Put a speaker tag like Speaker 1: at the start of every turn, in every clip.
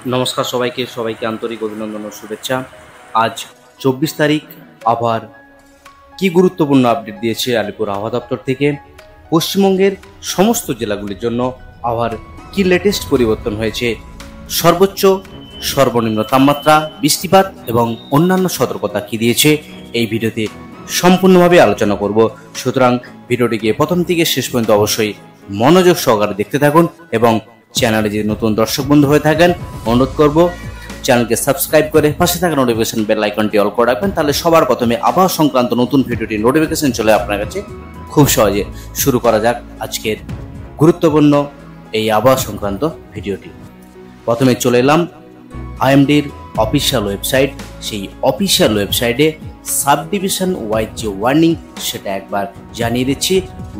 Speaker 1: নমস্কার সবাইকে আন্তরিক অভিনন্দন ও শুভেচ্ছা। আজ 24 তারিখ। আবার কি গুরুত্বপূর্ণ আপডেট দিয়েছে আলিপুর আবহাওয়া দপ্তর থেকে। পশ্চিমবঙ্গের সমস্ত জেলাগুলির জন্য আবার কি লেটেস্ট পরিবর্তন হয়েছে, সর্বোচ্চ সর্বনিম্ন তাপমাত্রা, বৃষ্টিপাত এবং অন্যান্য সতর্কতা কি দিয়েছে, এই ভিডিওতে সম্পূর্ণভাবে আলোচনা করব। সুতরাং ভিডিওটিকে প্রথম থেকে শেষ পর্যন্ত অবশ্যই মনোযোগ সহকারে দেখতে থাকুন এবং চ্যানেলে যদি নতুন দর্শক বন্ধু হয়ে থাকেন অনুরোধ করব চ্যানেলকে সাবস্ক্রাইব করে পাশে থাকা নোটিফিকেশন বেল আইকনটি অল করে রাখবেন, তাহলে সবার প্রথমে আবহাওয়া সংক্রান্ত নতুন ভিডিওটির নোটিফিকেশন চলে আপনার কাছে খুব সহজে। শুরু করা যাক আজকের গুরুত্বপূর্ণ এই আবহাওয়া সংক্রান্ত ভিডিওটি। প্রথমে চলে এলাম আইএমডির অফিসিয়াল ওয়েবসাইট। সেই অফিসিয়াল ওয়েবসাইটে সাব ডিভিশন ওয়াইজ যে ওয়ার্নিং সেটা একবার জানিয়ে দিচ্ছি।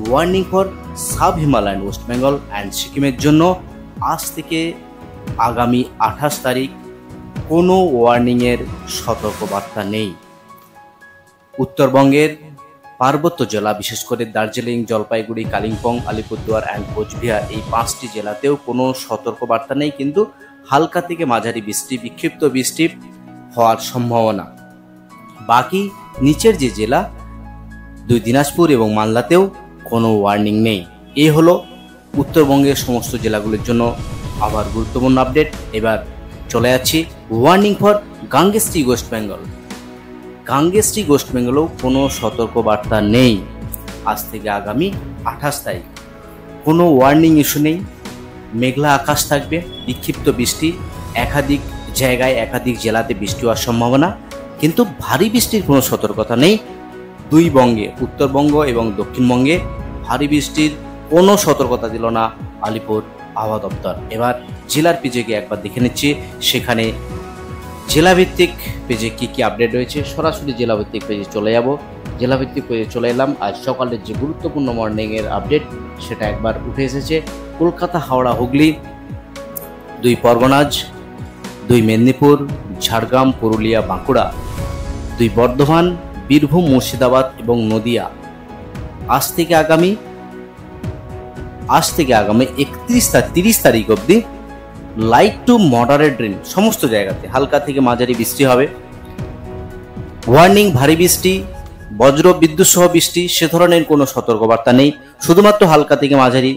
Speaker 1: Warning for sub Himalayan West Bengal and সিকিমের জন্য আজ থেকে আগামী 28 তারিখ কোনো ওয়ার্নিংয়ের সতর্কবার্তা নেই। উত্তরবঙ্গের পার্বত্য জেলা বিশেষ করে দার্জিলিং, জলপাইগুড়ি, কালিম্পং, আলিপুরদুয়ার অ্যান্ড কোচবিহার এই 5টি জেলাতেও কোনো সতর্কবার্তা নেই, কিন্তু হালকা থেকে মাঝারি বৃষ্টি, বিক্ষিপ্ত বৃষ্টি হওয়ার সম্ভাবনা। বাকি নিচের যে জেলা দিনাজপুর এবং মালদাতেও কোনো ওয়ার্নিং নেই। এই হলো উত্তরবঙ্গের সমস্ত জেলাগুলির জন্য আবার গুরুত্বপূর্ণ আপডেট। এবার চলে যাচ্ছি ওয়ার্নিং ফর গাঙ্গেস্টিক ওয়েস্ট বেঙ্গল। গাঙ্গেস্টিক ওয়েস্ট বেঙ্গলেও কোনো সতর্কবার্তা নেই। আজ থেকে আগামী 28 তারিখ কোনো ওয়ার্নিং ইস্যু নেই। মেঘলা আকাশ থাকবে, বিক্ষিপ্ত বৃষ্টি, একাধিক জায়গায় একাধিক জেলাতে বৃষ্টি হওয়ার সম্ভাবনা, কিন্তু ভারী বৃষ্টির কোনো সতর্কতা নেই। দুই বঙ্গে, উত্তরবঙ্গ এবং দক্ষিণবঙ্গে ভারী বৃষ্টির কোনো সতর্কতা দিল না আলিপুর আবহাওয়া দপ্তর। এবার জেলার পেজে একবার দেখে নিচ্ছি, সেখানে জেলাভিত্তিক পেজে কি কি আপডেট রয়েছে। সরাসরি জেলাভিত্তিক পেজে চলে যাব। জেলাভিত্তিক পেজে চলে এলাম। আজ সকালের যে গুরুত্বপূর্ণ মর্নিংয়ের আপডেট সেটা একবার উঠে এসেছে। কলকাতা, হাওড়া, হুগলি, 2 পরগনাজ, 2 মেদিনীপুর, ঝাড়গ্রাম, পুরুলিয়া, বাঁকুড়া, 2 বর্ধমান, বীরভূম, মুর্শিদাবাদ এবং নদিয়া আজ থেকে আগামী 30 তারিখ অবধি লাইট টু মডারেট রেন সমস্ত জায়গাতে হালকা থেকে মাঝারি বৃষ্টি হবে। ওয়ার্নিং ভারী বৃষ্টি, বজ্র বিদ্যুৎ সহ বৃষ্টি সে ধরনের কোনো সতর্কবার্তা নেই। শুধুমাত্র হালকা থেকে মাঝারি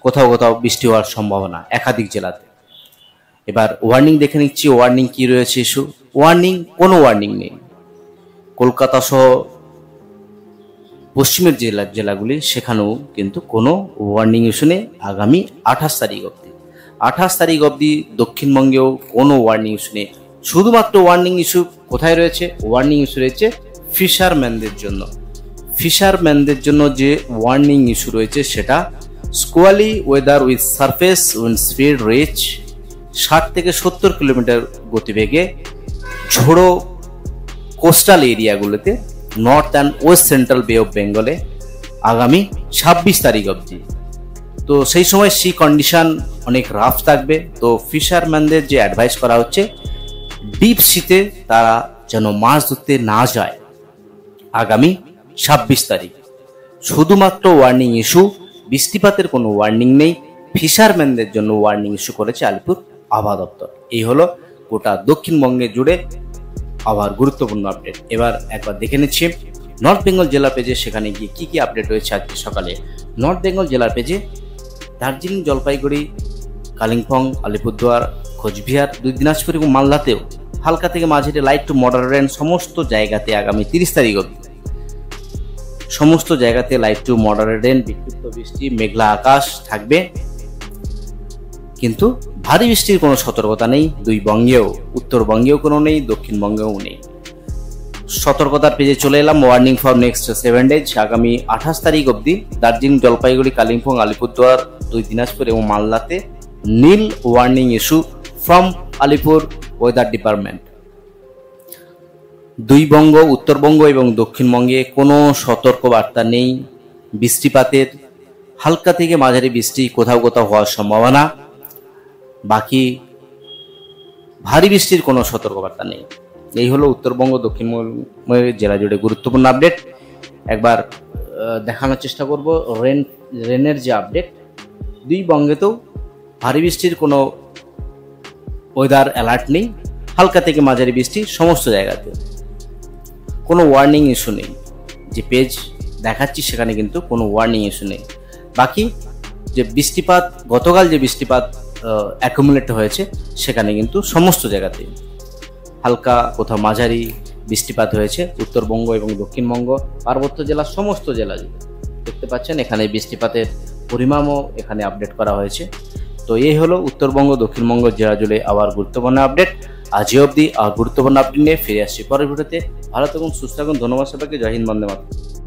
Speaker 1: কোথাও কোথাও বৃষ্টি হওয়ার সম্ভাবনা একাধিক জেলাতে। এবার ওয়ার্নিং দেখে নিচ্ছি, ওয়ার্নিং কি রয়েছে ইস্যু। ওয়ার্নিং, কোনো ওয়ার্নিং নেই। কলকাতা সহ পশ্চিমের জেলাগুলি সেখানেও কিন্তু কোনো ওয়ার্নিং ইস্যু নেই আগামী 28 তারিখ অবধি। 28 তারিখ অবধি দক্ষিণবঙ্গেও কোনো ওয়ার্নিং ইস্যু নেই। শুধুমাত্র ওয়ার্নিং ইস্যু কোথায় রয়েছে? ওয়ার্নিং ইস্যু রয়েছে ফিশারম্যানদের জন্য। ফিশারম্যানদের জন্য যে ওয়ার্নিং ইস্যু রয়েছে সেটা squally weather with surface wind speed reach 60 থেকে 70 কিলোমিটার গতিবেগে ঝোড়ো কোস্টাল এরিয়াগুলোতে north and west central bay of বেঙ্গলে আগামী 26 তারিখ অবধি। তো সেই সময় সি কন্ডিশন অনেক রাফ থাকবে। তো ফিশারম্যানদের যে অ্যাডভাইস করা হচ্ছে ডিপ সিতে তারা যেন মাছ ধরতে না যায় আগামী 26 তারিখ। শুধুমাত্র ওয়ার্নিং ইস্যু, বৃষ্টিপাতের কোনো ওয়ার্নিং নেই। ফিশারম্যানদের জন্য ওয়ার্নিং ইস্যু করেছে আলিপুর আবহাওয়া দপ্তর। এই হলো গোটা দক্ষিণবঙ্গে জুড়ে আবার গুরুত্বপূর্ণ আপডেট। এবার একবার দেখে নিচ্ছি নর্থ বেঙ্গল জেলা পেজে, সেখানে গিয়ে কি কি আপডেট রয়েছে আজকে সকালে। নর্থ বেঙ্গল জেলার পেজে দার্জিলিং, জলপাইগুড়ি, কালিম্পং, আলিপুরদুয়ার, কোচবিহার, 2 দিনাজপুর এবং মালদাতেও হালকা থেকে মাঝারি লাইট টু মডারেট রেন সমস্ত জায়গাতে আগামী 30 তারিখ অবধি সমস্ত জায়গাতে লাইট টু মডারেট রেন, বিক্ষিপ্ত বৃষ্টি, মেঘলা আকাশ থাকবে, কিন্তু ভারী বৃষ্টির কোনো সতর্কতা নেই। 2 বঙ্গেও, উত্তরবঙ্গেও কোনো নেই, দক্ষিণবঙ্গেও নেই। সতর্কতার পেজে চলে এলাম। ওয়ার্নিং ফর নেক্সট 7 ডেজ আগামী 28 তারিখ অবধি দার্জিলিং, জলপাইগুড়ি, কালিম্পং, আলিপুরদুয়ার, 2 দিনাজপুর এবং মালদাতে নীল warning issue from Alipore weather department. 2 Banga, Uttarbanga এবং দক্ষিণবঙ্গে কোনো সতর্কবার্তা নেই বৃষ্টিপাতের। হালকা থেকে মাঝারি বৃষ্টি কোথাও কোথাও হওয়ার সম্ভাবনা, বাকি ভারী বৃষ্টির কোনো সতর্কবার্তা নেই। এই হলো উত্তরবঙ্গ দক্ষিণবঙ্গের জেলা জুড়ে গুরুত্বপূর্ণ আপডেট। একবার দেখানোর চেষ্টা করব রেনের যে আপডেট। 2 বঙ্গেতেও ভারী বৃষ্টির কোনো ওয়েদার অ্যালার্ট নেই, হালকা থেকে মাঝারি বৃষ্টি সমস্ত জায়গাতে, কোনো ওয়ার্নিং ইস্যু নেই। যে পেজ দেখাচ্ছি সেখানে কিন্তু কোনো ওয়ার্নিং ইস্যু নেই। বাকি যে বৃষ্টিপাত, গতকাল যে বৃষ্টিপাত অ্যাকুমুলেট হয়েছে সেখানে কিন্তু সমস্ত জায়গাতে হালকা কোথাও মাঝারি বৃষ্টিপাত হয়েছে। উত্তরবঙ্গ এবং দক্ষিণবঙ্গ পার্বত্য জেলার সমস্ত জেলা দেখতে পাচ্ছেন, এখানে বৃষ্টিপাতের পরিমাণও এখানে আপডেট করা হয়েছে। তো এই হলো উত্তরবঙ্গ দক্ষিণবঙ্গ জেলা জুড়ে আবার গুরুত্বপূর্ণ আপডেট। আজই অবধি আর গুরুত্বপূর্ণ আপডেট নিয়ে ফিরে আসছি পরের ভিডিওতে। ভালো থাকুন, সুস্থ থাকুন, ধন্যবাদ সবাইকে। জয় হিন্দ, বন্দে মাতরম।